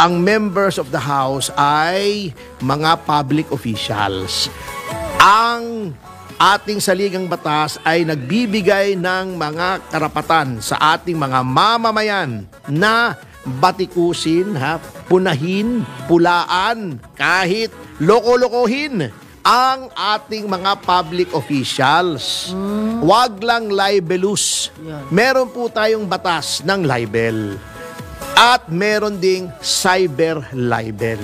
ang members of the House ay mga public officials. Ang ating saligang batas ay nagbibigay ng mga karapatan sa ating mga mamamayan na batikusin, punahin, pulaan, kahit loko-lokohin ang ating mga public officials. Wag lang libelous. Meron po tayong batas ng libel. At meron ding cyber libel.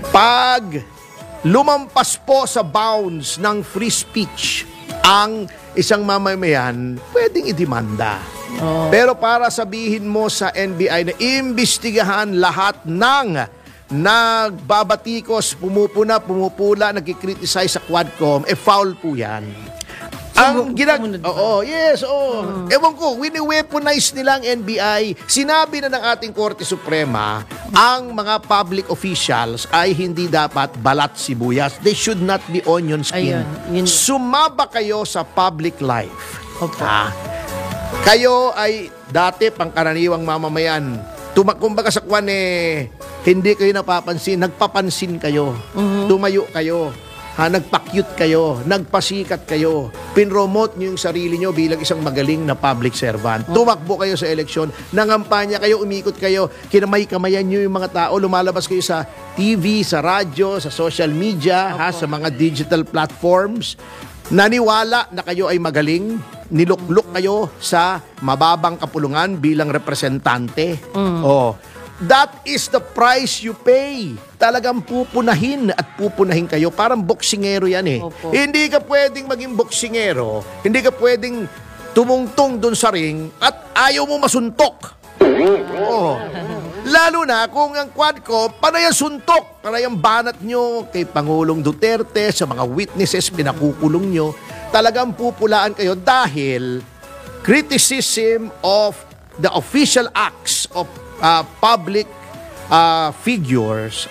Pag lumampas po sa bounds ng free speech ang isang mamamayan, pwedeng idemanda. Pero para sabihin mo sa NBI na imbestigahan lahat ng nagbabatikos, pumupula, nagkikriticize sa Quadcom, foul po yan. Ang Ewan ko, wini-weaponize nilang NBI. Sinabi na ng ating Korte Suprema, ang mga public officials ay hindi dapat balat sibuyas. They should not be onion skin. Sumaba kayo sa public life. Kayo ay dati pangkaraniwang mamamayan. Kumbaga sa kwan hindi kayo napapansin, nagpapansin kayo. Tumayo kayo. Nagpa-cute kayo, nagpasikat kayo, pinromote nyo yung sarili nyo bilang isang magaling na public servant. Tumakbo kayo sa eleksyon, nangampanya kayo, umikot kayo, kinamay-kamayan nyo yung mga tao, lumalabas kayo sa TV, sa radyo, sa social media, sa mga digital platforms. Naniwala na kayo ay magaling, nilukluk kayo sa mababang kapulungan bilang representante. That is the price you pay. Talagang pupunahin at pupunahin kayo. Parang boksingero yan Hindi ka pwedeng maging boksingero. Hindi ka pwedeng tumungtong dun sa ring at ayaw mo masuntok. Lalo na kung ang Quadcom, panay ang suntok. Panay ang banat nyo kay Pangulong Duterte, sa mga witnesses, pinakukulong nyo. Talagang pupulaan kayo dahil criticism of the official acts of public figures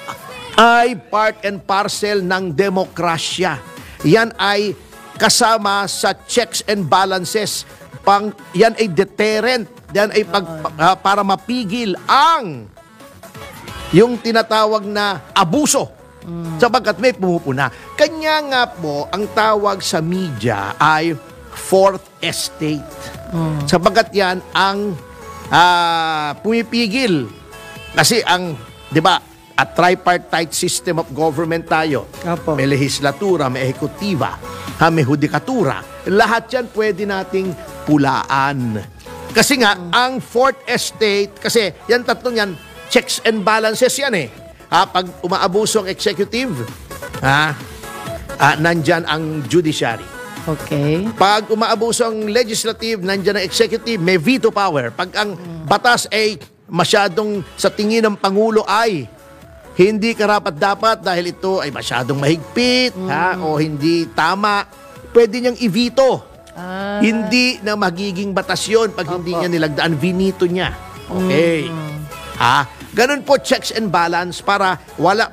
ay part and parcel ng demokrasya. Yan ay kasama sa checks and balances. Yan ay deterrent. Yan ay para mapigil ang yung tinatawag na abuso. Sapagkat may pumupuna. Kanya nga po, ang tawag sa media ay fourth estate. Sapagkat yan ang pumipigil. Kasi di ba, a tripartite system of government tayo. May lehislatura, may ehekutiba, may hudikatura. Lahat yan pwede nating pulaan. Kasi nga, ang fourth estate, kasi yan tatlong yan, checks and balances yan Pag umaabuso ang executive, nandyan ang judiciary. Pag umaabuso ang legislative, nandiyan ang executive, may veto power. Pag ang batas ay masyadong sa tingin ng Pangulo ay hindi karapat-dapat dahil ito ay masyadong mahigpit o hindi tama, pwede niyang i-veto. Hindi na magiging batas yun pag hindi niya nilagdaan, vinito niya. Ganun po checks and balance para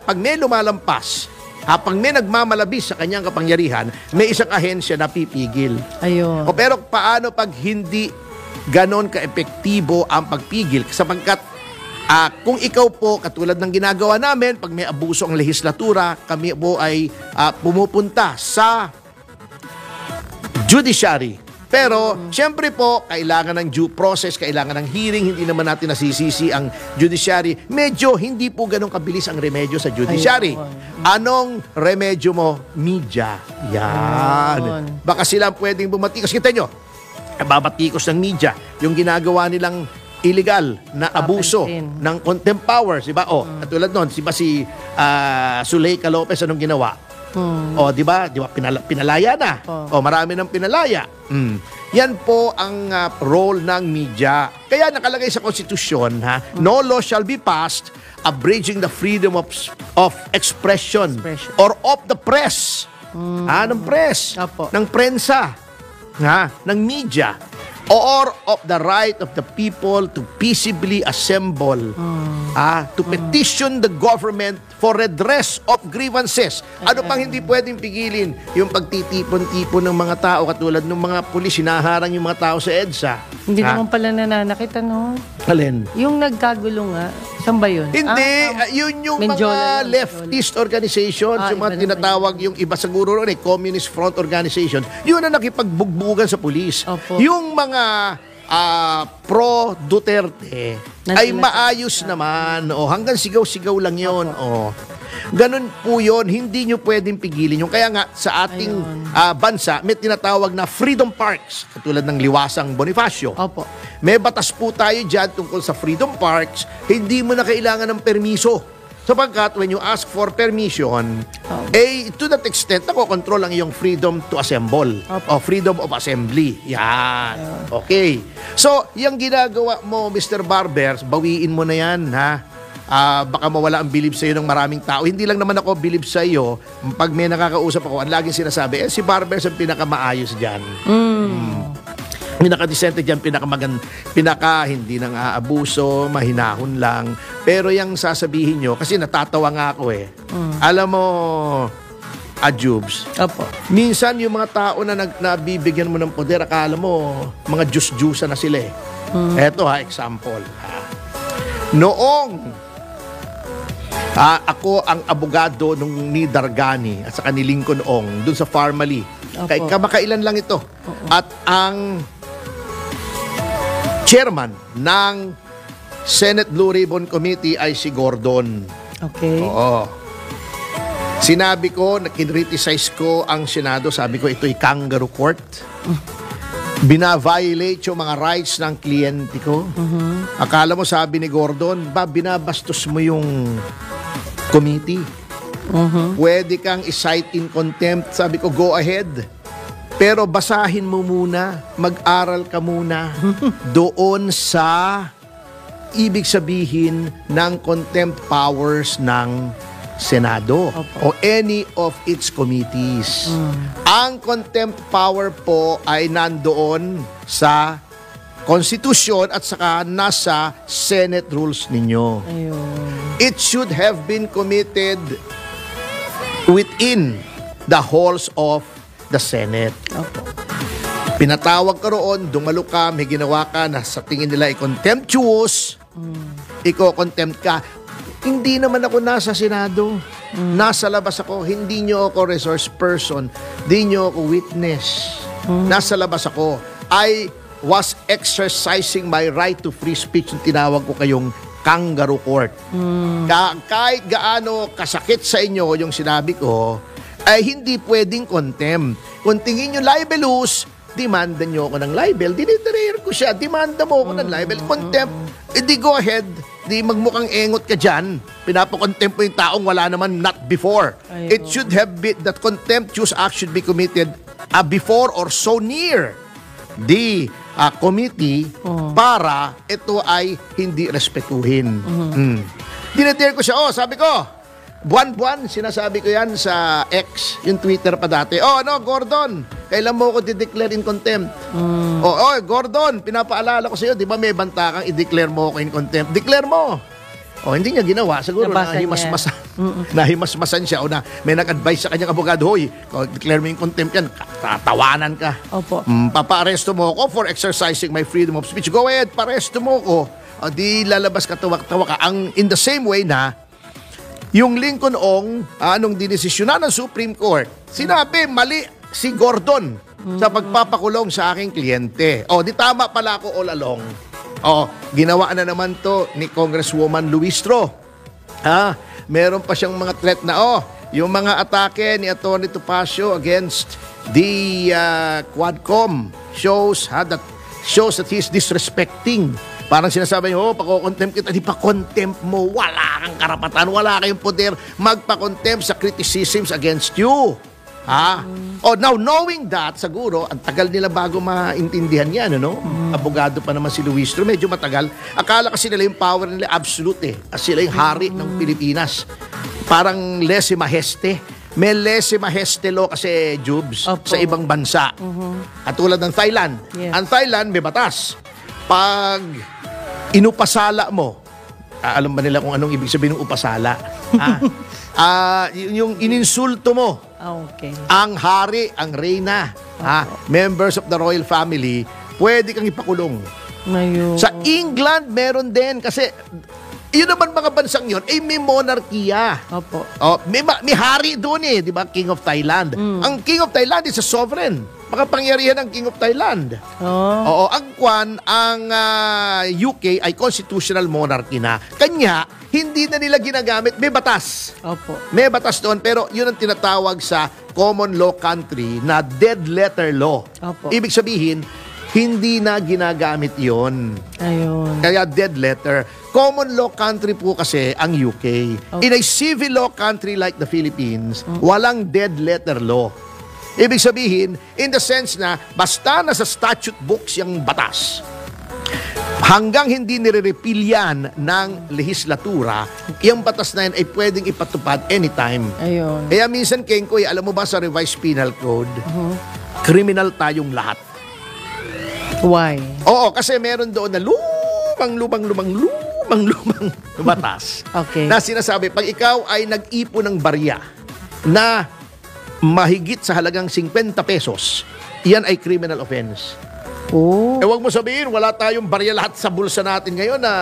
pag may lumalampas, pag may nagmamalabis sa kanyang kapangyarihan, may isang ahensya na pipigil. Pero paano pag hindi ganon ka-epektibo ang pagpigil? Sapagkat kung ikaw po, katulad ng ginagawa namin, pag may abuso ang lehislatura, kami po ay pumupunta sa judiciary. Pero, siyempre po, kailangan ng due process, kailangan ng hearing, hindi naman natin nasisisi ang judiciary. Medyo hindi po ganun kabilis ang remedyo sa judiciary. Anong remedyo mo? Media. Yan. Baka sila pwedeng bumatikos. Kita nyo, babatikos ng media. Yung ginagawa nilang illegal na abuso ng contempt powers. Diba? Katulad nun, si Zuleika Lopez, anong ginawa? Di ba? Pinalaya na. Marami nang pinalaya. Yan po ang role ng media. Kaya nakalagay sa konstitusyon, no law shall be passed abridging the freedom of expression or of the press. Ng press, ng prensa, ng media. or of the right of the people to peaceably assemble, to petition the government for redress of grievances. Ano pang hindi pwedeng pigilin? Yung pagtitipon-tipon ng mga tao, katulad ng mga pulis, hinaharang yung mga tao sa EDSA. Hindi naman pala nananakit, ano? Alin? Yung nagkagulo nga, saan ba yun? Hindi, yun yung Menjola mga leftist organizations, yung mga iba tinatawag, yung iba siguro ron, Communist Front Organization, yun na nakipagbugbuggan sa pulis. Opo. Yung mga pro-Duterte ay maayos naman. Hanggang sigaw-sigaw lang yun. Ganun po yun, hindi nyo pwedeng pigilin yung. Kaya nga, sa ating bansa, may tinatawag na freedom parks, katulad ng Liwasang Bonifacio. Opo. May batas po tayo dyan tungkol sa freedom parks, hindi mo na kailangan ng permiso. Sapagkat when you ask for permission, to that extent, nakokontrol ang iyong freedom to assemble. O freedom of assembly. Yan. Okay. So, yung ginagawa mo, Mr. Barber, bawiin mo na yan, ha? Baka mawala ang bilib sa iyo ng maraming tao. Hindi lang naman ako bilib sa iyo. Pag may nakakausap ako, ang laging sinasabi, si Barber ang pinakamaayos dyan. Pinaka-decente dyan, hindi nang aabuso, mahinahon lang. Pero yung sasabihin nyo, kasi natatawa nga ako Alam mo, Jubes, Opo. minsan yung mga tao na nabibigyan mo ng poder, akala mo, mga Diyos-Diyusa na sila Eto example. Noong ako ang abogado ni Dargani at saka ni Lincoln Ong dun sa Farmally. Kay kamakailan lang ito. At ang chairman ng Senate Blue Ribbon Committee ay si Gordon. Okay. Sinabi ko, kinriticize ko ang Senado, sabi ko ito'y kangaroo court. Bina-violate yung mga rights ng kliyente ko. Akala mo, sabi ni Gordon, binabastos mo yung committee. Pwede kang i-cite in contempt. Sabi ko, go ahead. Pero basahin mo muna, mag-aral ka muna doon sa ibig sabihin ng contempt powers ng Senado o any of its committees. Ang contempt power po ay nandoon sa Constitution at saka nasa Senate rules ninyo. It should have been committed within the halls of the Senate. Pinatawag ka roon, dumalo ka, may ginawa ka na sa tingin nila ay contemptuous, iko-contempt ka. Hindi naman ako nasa Senado. Nasa labas ako. Hindi nyo ako resource person. Hindi nyo ako witness. Nasa labas ako. I was exercising my right to free speech. Tinawag ko kayong kangaroo court. Kahit gaano kasakit sa inyo yung sinabi ko, ay hindi pwedeng contempt. Kung tingin nyo libelous, demanda nyo ako ng libel. Dinidreer ko siya. Demanda mo ako ng libel. Contempt. Di go ahead. Di magmukhang engot ka dyan. Pinapakontempt mo yung taong wala naman not before. It should have been that contemptuous act should be committed before or so near the committee para ito ay hindi respetuhin. Dinidreer ko siya. Sabi ko, buwan-buwan, sinasabi ko yan sa X, yung Twitter pa dati. Gordon, kailan mo ako di-declare in contempt? Gordon, pinapaalala ko sa iyo, di ba may banta kang i-declare mo ako in contempt? Declare mo. Hindi niya ginawa. Siguro nahimasmasan siya o na may nag-advise sa kanyang abogado, hoy, declare mo in contempt yan, tatawanan ka. Papa-aresto mo ako for exercising my freedom of speech. Go ahead, pa-aresto mo ako. Di lalabas ka, tawa ka. In the same way na, yung Lincoln Ong, nung dinesisyonan ng Supreme Court, sinabi, mali si Gordon sa pagpapakulong sa aking kliyente. Di tama pala ako all along. Ginawa na naman to ni Congresswoman Luistro. Meron pa siyang mga threat na, yung mga atake ni Atty. Topacio against the Quadcom shows that he's disrespecting. Parang sinasabi niyo, pako-contempt kita. Di pa contempt mo. Wala kang karapatan. Wala kayong poder magpa-contempt sa criticisms against you. Now, knowing that, siguro, ang tagal nila bago maintindihan yan, Abogado pa naman si Luistro, medyo matagal. Akala kasi nila yung power nila absolute Sila yung hari ng Pilipinas. Parang lese majeste. may lese maheste law kasi, Jubes, Opo. sa ibang bansa. At tulad ng Thailand. Yes. Ang Thailand, may batas. Pag inupasala mo, alam ba nila kung anong ibig sabihin ng upasala? Yung ininsulto mo, Okay. ang hari, ang reyna, members of the royal family, pwede kang ipakulong. Ngayon. Sa England, meron din kasi yun naman mga bansang yun, may monarkiya. Opo. May hari doon di ba? King of Thailand. Ang King of Thailand is a sovereign. Makapangyarihan ng King of Thailand. Oh. Ang UK ay constitutional monarchy na. Kanya, hindi na nila ginagamit. May batas. Opo. May batas doon, pero yun ang tinatawag sa common law country na dead letter law. Opo. Ibig sabihin, hindi na ginagamit yon. Ayun. Kaya dead letter. Common law country po kasi ang UK. Okay. In a civil law country like the Philippines, walang dead letter law. Ibig sabihin, in the sense na basta nasa statute books yung batas, hanggang hindi nire-repeal yan ng lehislatura, yung batas na yan ay pwedeng ipatupad anytime. Ayun. Kaya minsan, Kenkoy, alam mo ba sa revised penal code, criminal tayong lahat. Why? Oo, kasi meron doon na lumang batas. Okay. Na sinasabi, pag ikaw ay nag-ipon ng barya na mahigit sa halagang 50 pesos, iyan ay criminal offense. Oh. Huwag mo sabihin, wala tayong barya lahat sa bulsa natin ngayon na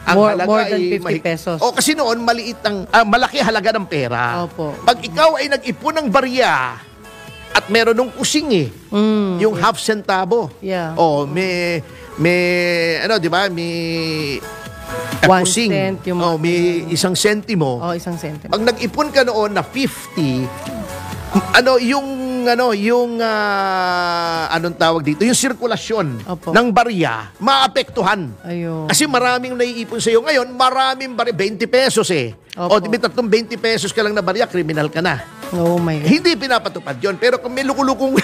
ang halaga More than ay 50 pesos. Kasi noon, malaki halaga ng pera. Opo. Pag ikaw ay nag-ipon ng barya, at meron nung kusing yung half centavo. Yeah. May di ba? May 1 kusing. cent yung May 1 sentimo. Oh, 1 sentimo. Pag nag-ipon ka noon na 50, anong tawag dito? Yung sirkulasyon Opo. ng barya, maapektuhan. Ayun. Kasi maraming naiipon sa iyo. Ngayon, maraming barya. 20 pesos Opo. O, di ba 20 pesos ka lang na barya, criminal ka na. Oh my God. Hindi pinapatupad yon. Pero kung may lukulukong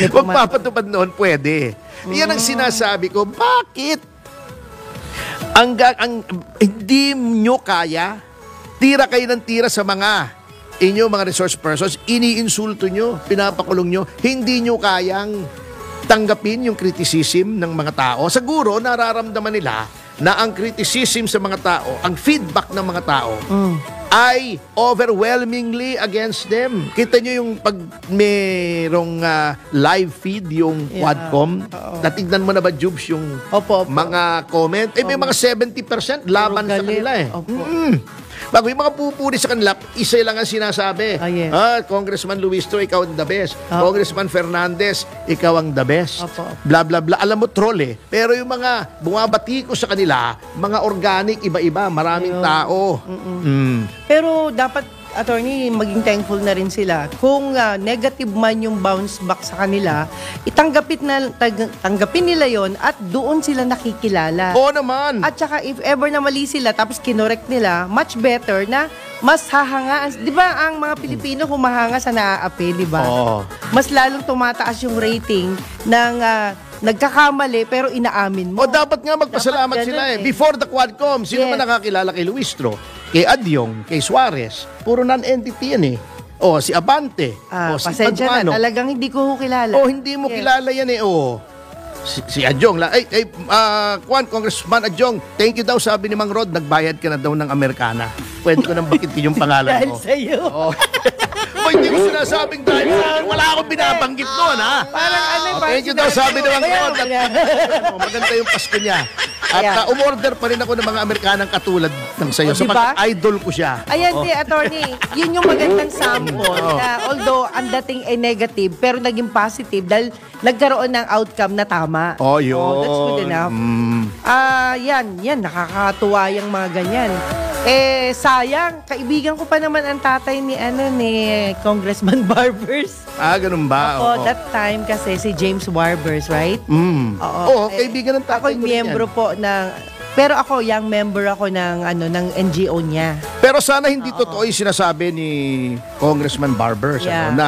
magpapatupad noon, pwede. Yan ang sinasabi ko. Bakit? Hindi nyo kaya, tira kayo ng tira sa mga mga resource persons, iniinsulto nyo, pinapakulong nyo, hindi nyo kayang tanggapin yung criticism ng mga tao. Siguro, nararamdaman nila na ang criticism sa mga tao, ang feedback ng mga tao, ay overwhelmingly against them. Kita nyo yung pag merong live feed, yung Quadcom, natignan mo na ba, Jubes, yung Opo. mga comment? May mga 70% laban sa galit. kanila Opo. Bago yung mga pupuri sa kanila, isa lang ang sinasabi. Yes. Congressman Luistro, ikaw ang the best. Congressman Fernandez, ikaw ang the best. Opo. Bla bla bla. Alam mo, troll Pero yung mga bumabati ko sa kanila, mga organic, iba-iba, maraming tao. Pero dapat, attorney, maging thankful na rin sila. Kung negative man yung bounce back sa kanila, tanggapin nila yon at doon sila nakikilala. Oo naman. At saka if ever na mali sila tapos kinorek nila, much better na mas hahanga. Di ba ang mga Pilipino humahanga sa naaapi, di ba? Oo. Mas lalong tumataas yung rating ng nagkakamali pero inaamin mo. O dapat nga magpasalamat Dapat sila ganun Before the Quadcom, sino Yes. man nakakilala kay Luistro, kay Adyong, kay Suarez, puro non-entity yan O, si Abante. O, si Pasensya Paduano. na, talagang hindi ko kilala. O, hindi mo kilala yan O. Si Adyong. Congressman Adyong, thank you daw, sabi ni Mang Rod, nagbayad ka na daw ng Amerikana. Pwede ko nang bakitin yung pangalan Dahil mo. sa'yo. O, hindi ko sinasabing dahil wala akong binabanggit doon, Parang thank you daw, sabi ni Mang Rod. Maganda yung Pasko niya. At umorder pa rin ako ng mga Amerikanang katulad ng sayo. O, diba? Idol ko siya. Ayan, attorney, yun yung magandang sample na although ang dating ay negative, pero naging positive dahil nagkaroon ng outcome na tama. Yun. That's good enough. Yan, nakakatuwa yung mga ganyan. Sayang, kaibigan ko pa naman ang tatay ni Congressman Barbers. Ganun ba? Opo, that time kasi si James Barbers, right? Oo, kaibigan ng tatay Ako'y ko rin miyembro yan. po ng, pero ako, young member ako ng NGO niya. Pero sana hindi totoo yung sinasabi ni Congressman Barbers Yeah. na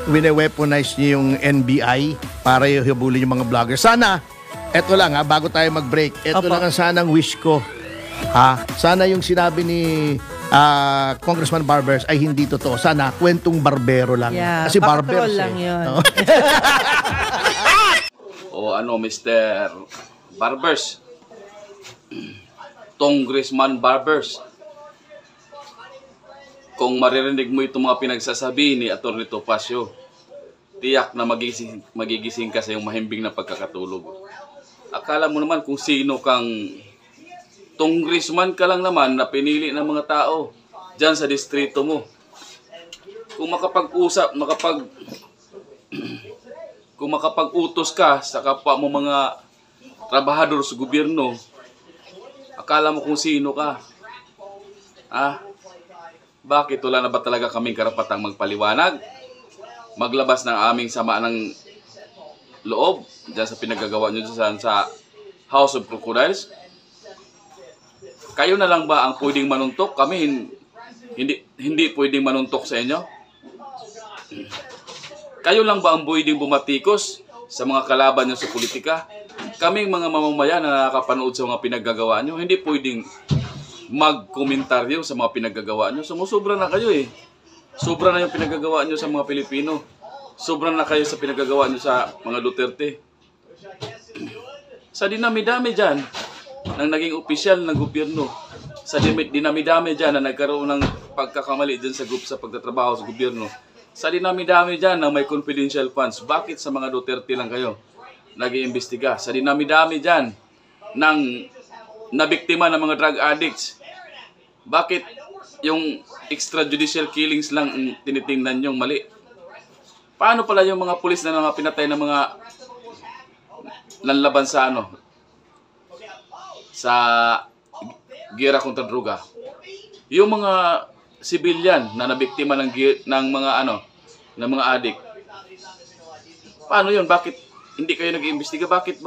wine-weaponize niya yung NBI para hibulin yung mga vloggers. Sana, eto lang bago tayo mag-break, eto Opo. lang ang sanang wish ko. Sana yung sinabi ni Congressman Barbers ay hindi totoo. Sana kwentong barbero lang. Yeah, Kasi baka barbers troll lang yun. Oo. O ano, Mr. Barbers. Congressman Barbers. Kung maririnig mo itong mga pinagsasabi ni Atty. Topacio, tiyak na magigising ka sa iyong mahimbing na pagkakatulog. Akala mo naman kung sino kang congressman ka lang naman na pinili ng mga tao dyan sa distrito mo. Kung kung makapag-utos ka sa kapwa mo mga trabahador sa gobyerno, akala mo kung sino ka. Bakit wala na ba talaga kaming karapatang magpaliwanag? Maglabas ng aming sama ng loob dyan sa pinagagawa nyo dyan sa House of Crocodiles? Kayo na lang ba ang pwedeng manuntok? Kami hindi pwedeng manuntok sa inyo? Kayo lang ba ang pwedeng bumatikos sa mga kalaban nyo sa politika? Kaming mga mamamayan na nakakapanood sa mga pinaggagawa nyo, hindi pwedeng mag-komentaryo sa mga pinaggagawa nyo. Sumusobra na kayo eh. Sobra na yung pinaggagawa nyo sa mga Pilipino. Sobra na kayo sa pinaggagawa nyo sa mga Duterte. Sa dinami-dami dyan, ng naging opisyal ng gobyerno, sa dinami-dami dyan na nagkaroon ng pagkakamali dyan sa pagtatrabaho sa gobyerno, sa dinami-dami dyan na may confidential funds, bakit sa mga Duterte lang kayo nag-iimbestiga? Sa dinami-dami dyan ng nabiktima ng mga drug addicts, bakit yung extrajudicial killings lang ang tinitingnan yung mali? Paano pala yung mga pulis na mga pinatay ng mga nanlaban sa sa giyera kontra droga? Yung mga civilian na nabiktima ng mga addict. Paano yun? Bakit hindi kayo nag-iimbestiga? Bakit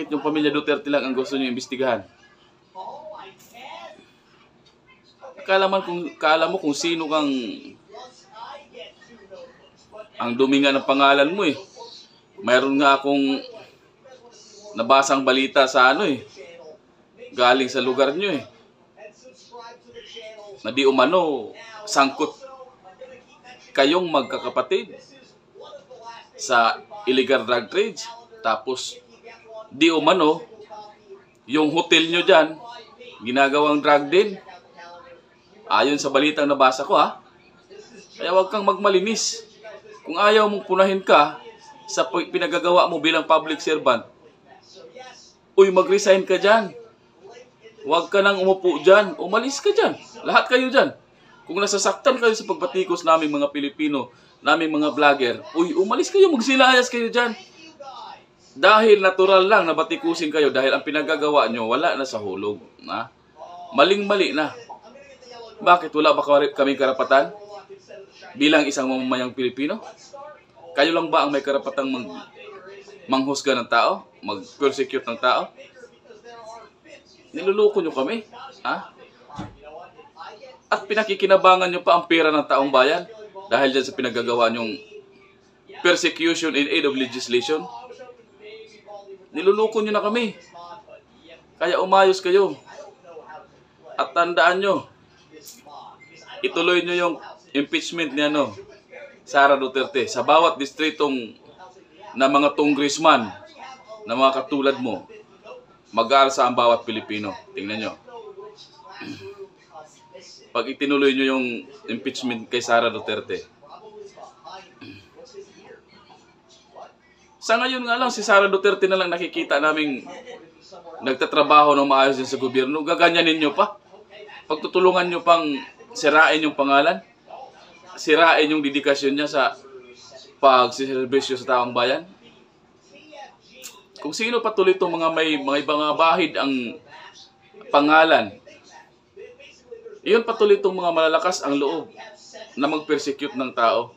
yung pamilya Duterte lang ang gusto niyo imbestigahan? Kala mo kung sino kang ang dumi nga ng pangalan mo eh. Mayroon nga akong nabasang balita sa galing sa lugar nyo eh. Na di umano, sangkot kayong magkakapatid sa illegal drug trades. Tapos, di umano, yung hotel nyo dyan, ginagawang drug din. Ayon sa balitang nabasa ko Kaya huwag kang magmalinis. Kung ayaw mong punahin ka sa pinagagawa mo bilang public servant, mag-resign ka dyan. Huwag ka nang umupo dyan. Umalis ka dyan. Lahat kayo dyan. Kung nasasaktan kayo sa pagbatikos namin mga Pilipino, namin mga vlogger, umalis kayo, magsilayas kayo dyan. Dahil natural lang na batikusin kayo dahil ang pinagagawa nyo wala na sa hulog. Maling-mali na. Bakit wala ba kaming karapatan bilang isang mamamayang Pilipino? Kayo lang ba ang may karapatang manghusga ng tao? Mag-persecute ng tao? Niluloko nyo kami. At pinakikinabangan nyo pa ang pera ng taong bayan dahil dyan sa pinagagawa nyong persecution in aid of legislation. Niluloko nyo na kami. Kaya umayos kayo. At tandaan nyo, ituloy nyo yung impeachment ni Sara Duterte sa bawat distritong na mga congressman na mga katulad mo. Mag-aalsa ang bawat Pilipino. Tingnan nyo. Pag itinuloy nyo yung impeachment kay Sara Duterte. Sa ngayon nga lang, si Sara Duterte na lang nakikita naming nagtatrabaho ng maayos din sa gobyerno. Gaganyanin nyo pa. Pagtutulungan nyo pang sirain yung pangalan. Sirain yung dedikasyon niya sa pagsiservisyo sa taong bayan. Kung sino patuloy itong mga mga bahid ang pangalan, iyon patuloy itong mga malalakas ang loob na mag-persecute ng tao.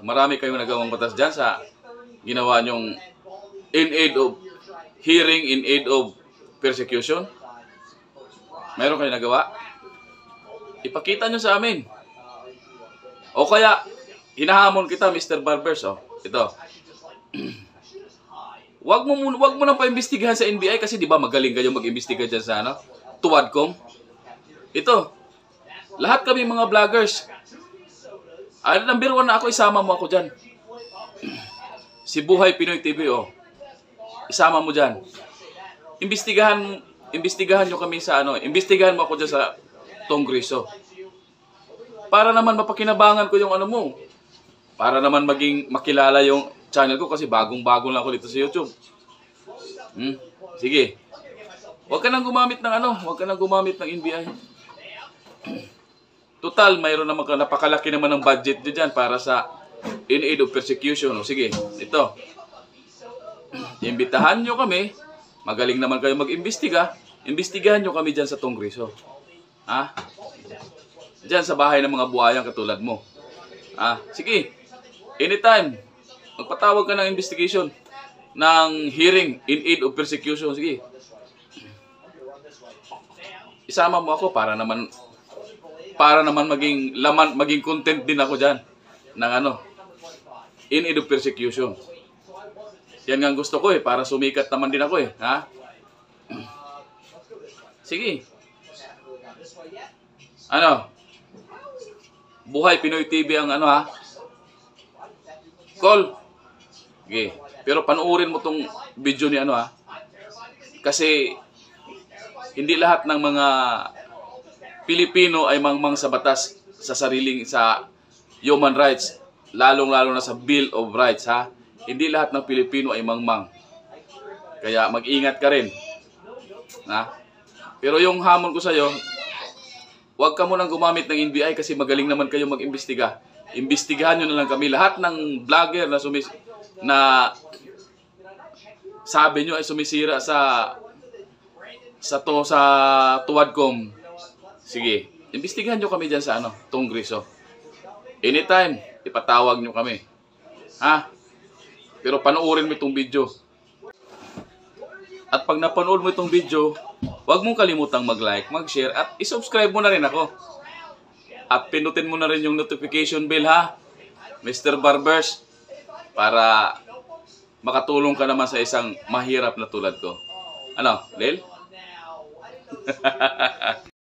Marami kayong nagawang batas dyan sa ginawa nyong in aid of hearing, in aid of persecution. Meron kayong nagawa? Ipakita nyo sa amin. O kaya, hinahamon kita, Mr. Barbers. Ito. wag mo nang paimbestigahan sa NBI kasi 'di ba magaling kayo mag-imbestiga diyan sa ano, Tuwadcom. Ito, lahat kami mga vloggers. Number 1 na ako, isama mo ako diyan. Si Buhay Pinoy TV, oh. Isama mo diyan. Imbestigahan nyo kami sa ano, imbestigahan mo ako diyan sa Kongreso. Para naman mapakinabangan ko yung ano mo. Para naman maging makilala yung channel ko kasi bagong-bago lang ako dito sa YouTube. Sige. Huwag ka nang gumamit ng ano, huwag ka nang gumamit ng NBI. Total, mayroon naman napakalaki naman ng budget diyan para sa in aid of persecution. O sige, ito. Imbitahan nyo kami. Magaling naman kayo mag-imbestiga. Imbestigahan nyo kami dyan sa Kongreso. Ha? Dyan sa bahay ng mga buhayang katulad mo. Sige. Anytime. Magpatawag ka ng investigation. Ng hearing in aid of persecution. Sige. Isama mo ako para naman maging laman, maging content din ako dyan. Ng ano. In aid of persecution. Yan nga gusto ko para sumikat naman din ako ha? Sige. Ano? Buhay Pinoy TV ang ano ha? Call. Okay. Pero panoorin mo tong video ni ano ha? Kasi hindi lahat ng mga Pilipino ay mangmang sa batas sa human rights, lalong-lalo na sa Bill of Rights ha. Hindi lahat ng Pilipino ay mangmang. Kaya mag-ingat ka rin. Ha? Pero yung hamon ko sa'yo, huwag ka munang gumamit ng NBI kasi magaling naman kayo mag-imbestiga. Imbestigahan nyo na lang kami. Lahat ng vlogger na sabi nyo ay sumisira sa Tuwadcom. Sige, imbestigahan nyo kami dyan sa Kongreso. Anytime, ipatawag nyo kami. Ha? Pero panoorin mo itong video. At pag napanood mo itong video, huwag mong kalimutang mag-like, mag-share, at isubscribe mo na rin ako. At pinutin mo na rin yung notification bell ha, Mr. Barbers, para makatulong ka naman sa isang mahirap na tulad ko. Ano, Lel?